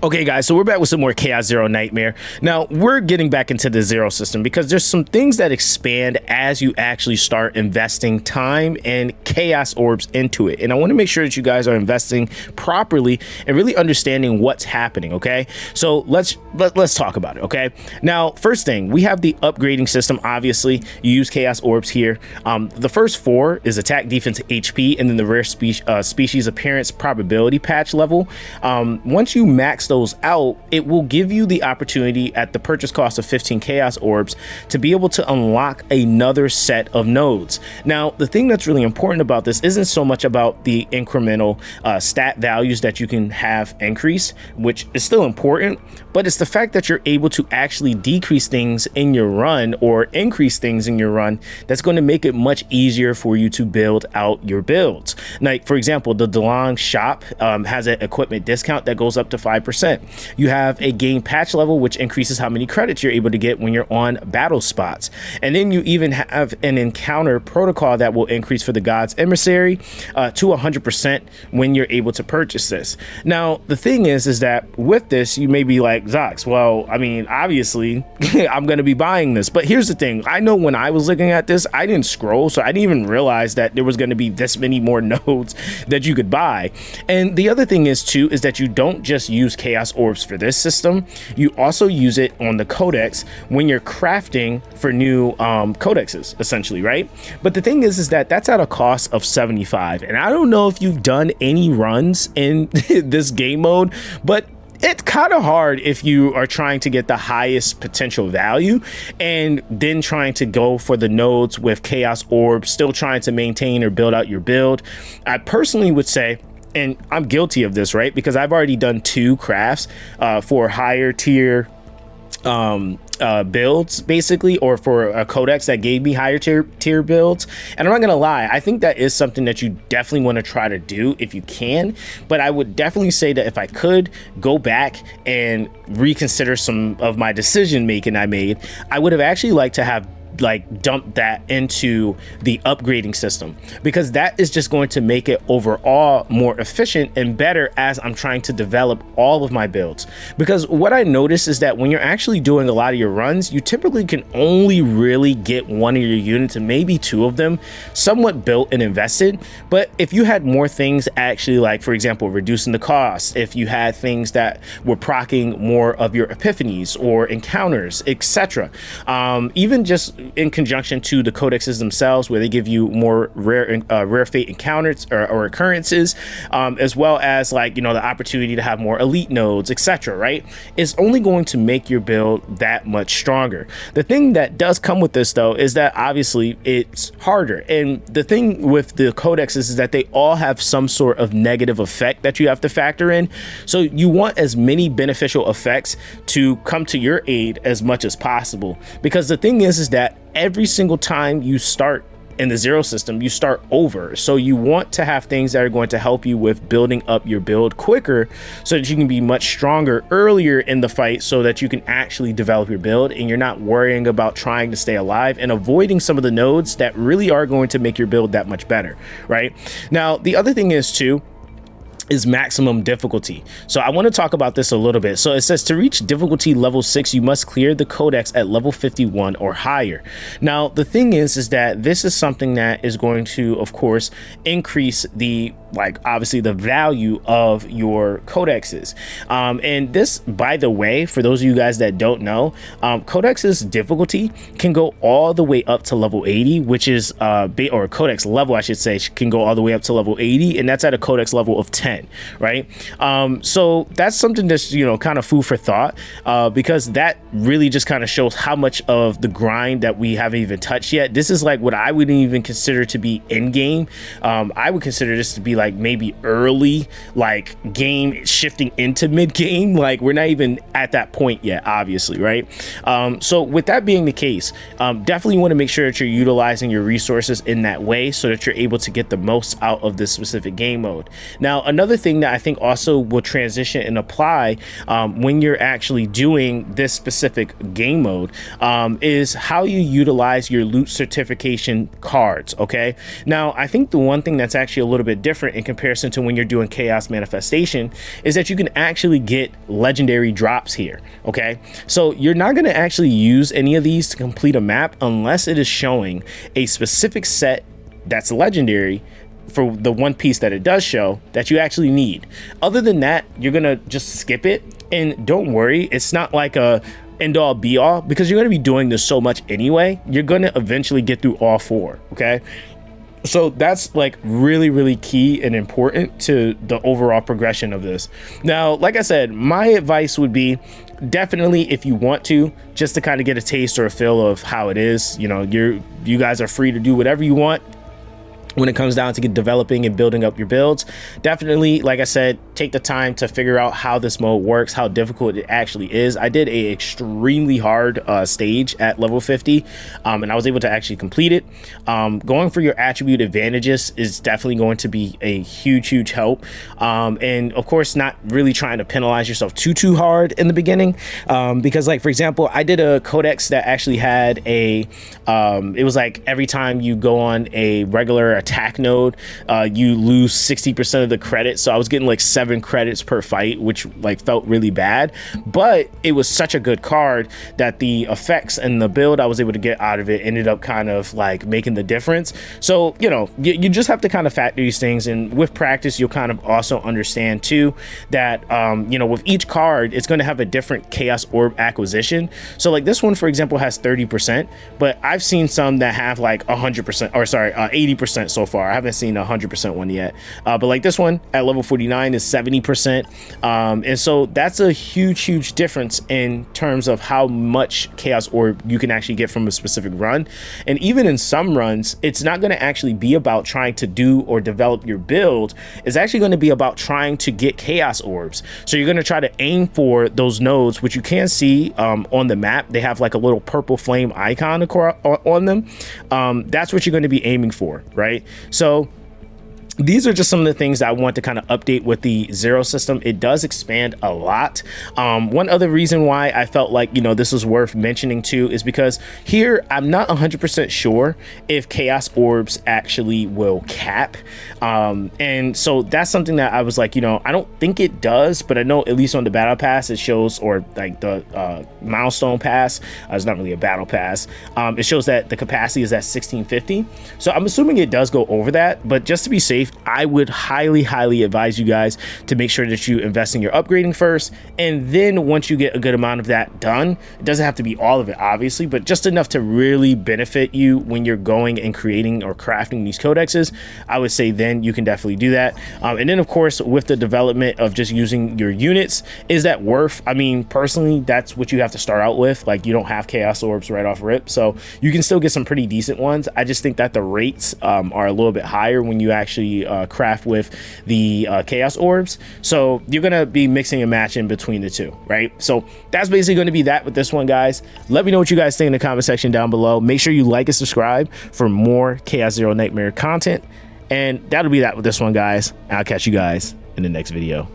Okay guys, so we're back with some more Chaos Zero Nightmare. Now we're getting back into the Zero system because there's some things that expand as you actually start investing time and Chaos Orbs into it. And I want to make sure that you guys are investing properly and really understanding what's happening, okay? So let's talk about it, okay? Now, first thing, we have the upgrading system. Obviously, you use Chaos Orbs here. The first 4 is attack, defense, HP, and then the rare species appearance probability patch level. Once you max those out, it will give you the opportunity at the purchase cost of 15 Chaos Orbs to be able to unlock another set of nodes. Now, the thing that's really important about this isn't so much about the incremental stat values that you can have increase, which is still important, but it's the fact that you're able to actually decrease things in your run or increase things in your run that's going to make it much easier for you to build out your builds. Like, for example, the DeLong shop has an equipment discount that goes up to 5%. You have a game patch level, which increases how many credits you're able to get when you're on battle spots. And then you even have an encounter protocol that will increase for the God's Emissary to 100% when you're able to purchase this. Now, the thing is that with this, you may be like, Zox, well, I mean, obviously, I'm going to be buying this. But here's the thing. I know when I was looking at this, I didn't scroll, so I didn't even realize that there was going to be this many more nodes that you could buy. And the other thing is, too, is that you don't just use Chaos Orbs for this system. You also use it on the codex when you're crafting for new codexes, essentially, right? But the thing is that that's at a cost of 75. And I don't know if you've done any runs in this game mode, but it's kind of hard if you are trying to get the highest potential value and then trying to go for the nodes with Chaos Orbs, still trying to maintain or build out your build. I personally would say, and I'm guilty of this, right? Because I've already done 2 crafts for higher tier builds, basically, or for a codex that gave me higher tier builds. And I'm not gonna lie, I think that is something that you definitely want to try to do if you can. But I would definitely say that if I could go back and reconsider some of my decision making I made, I would have actually liked to have dump that into the upgrading system, because that is just going to make it overall more efficient and better as I'm trying to develop all of my builds. Because what I noticed is that when you're actually doing a lot of your runs, you typically can only really get one of your units and maybe 2 of them somewhat built and invested. But if you had more things actually, like for example, reducing the cost, if you had things that were proccing more of your epiphanies or encounters, etc., even just in conjunction to the codexes themselves, where they give you more rare fate encounters or occurrences, as well as, like, you know, the opportunity to have more elite nodes, etc., right, is only going to make your build that much stronger. The thing that does come with this, though, is that obviously it's harder. And the thing with the codexes is that they all have some sort of negative effect that you have to factor in. So you want as many beneficial effects to come to your aid as much as possible, because the thing is that every single time you start in the Zero system, you start over. So you want to have things that are going to help you with building up your build quicker, so that you can be much stronger earlier in the fight, so that you can actually develop your build and you're not worrying about trying to stay alive and avoiding some of the nodes that really are going to make your build that much better, right? Now, the other thing is too, is maximum difficulty. So I want to talk about this a little bit. So it says to reach difficulty level 6, you must clear the codex at level 51 or higher. Now, the thing is that this is something that is going to, of course, increase the, like, obviously the value of your codexes. And this, by the way, for those of you guys that don't know, codex's difficulty can go all the way up to level 80, which is, or codex level, I should say, can go all the way up to level 80, and that's at a codex level of 10. Right? So that's something that's, you know, kind of food for thought, because that really just kind of shows how much of the grind that we haven't even touched yet. This is like what I wouldn't even consider to be in game. I would consider this to be like maybe early, like game shifting into mid game. Like, we're not even at that point yet, obviously, right? So with that being the case, definitely want to make sure that you're utilizing your resources in that way, so that you're able to get the most out of this specific game mode. Now, another thing that I think also will transition and apply when you're actually doing this specific game mode is how you utilize your loot certification cards. Okay, now I think the one thing that's actually a little bit different different in comparison to when you're doing chaos manifestation is that you can actually get legendary drops here. Okay, so you're not going to actually use any of these to complete a map unless it is showing a specific set that's legendary for the one piece that it does show that you actually need. Other than that, you're gonna just skip it. And don't worry, it's not like a end all be all, because you're going to be doing this so much anyway. You're going to eventually get through all 4. Okay, so that's like really key and important to the overall progression of this. Now, like I said, my advice would be definitely, if you want to, just to kind of get a taste or a feel of how it is, you know, you guys are free to do whatever you want when it comes down to developing and building up your builds. Definitely, like I said, take the time to figure out how this mode works, how difficult it actually is. I did a extremely hard stage at level 50, and I was able to actually complete it. Going for your attribute advantages is definitely going to be a huge help, and of course not really trying to penalize yourself too hard in the beginning, because, like, for example, I did a codex that actually had a it was like every time you go on a regular attack node, you lose 60% of the credit. So I was getting like 7 credits per fight, which like felt really bad, but it was such a good card that the effects and the build I was able to get out of it ended up kind of like making the difference. So, you know, you just have to kind of factor these things, and with practice you'll kind of also understand too that you know, with each card it's going to have a different chaos orb acquisition. So like this one, for example, has 30%, but I've seen some that have like 100%, or sorry, 80% so far. I haven't seen a 100% one yet, but like this one at level 49 is 70%, and so that's a huge difference in terms of how much chaos orb you can actually get from a specific run. And even in some runs, it's not going to actually be about trying to do or develop your build. It's actually going to be about trying to get chaos orbs. So you're going to try to aim for those nodes, which you can see on the map. They have like a little purple flame icon on them. That's what you're going to be aiming for, right? So these are just some of the things that I want to kind of update with the Zero system. It does expand a lot. One other reason why I felt like, you know, this was worth mentioning too is because here I'm not 100% sure if chaos orbs actually will cap, and so that's something that I was like, you know, I don't think it does, but I know at least on the battle pass it shows, or like the milestone pass, it's not really a battle pass, it shows that the capacity is at 1650. So I'm assuming it does go over that, but just to be safe, I would highly advise you guys to make sure that you invest in your upgrading first, and then once you get a good amount of that done, it doesn't have to be all of it obviously, but just enough to really benefit you when you're going and creating or crafting these codexes, I would say then you can definitely do that. And then of course with the development of just using your units, is that worth? I mean, personally, that's what you have to start out with. Like, you don't have chaos orbs right off rip, so you can still get some pretty decent ones. I just think that the rates are a little bit higher when you actually craft with the chaos orbs, so you're gonna be mixing and matching between the two, right? So that's basically going to be that with this one, guys. Let me know what you guys think in the comment section down below. Make sure you like and subscribe for more Chaos Zero Nightmare content, and that'll be that with this one, guys. I'll catch you guys in the next video.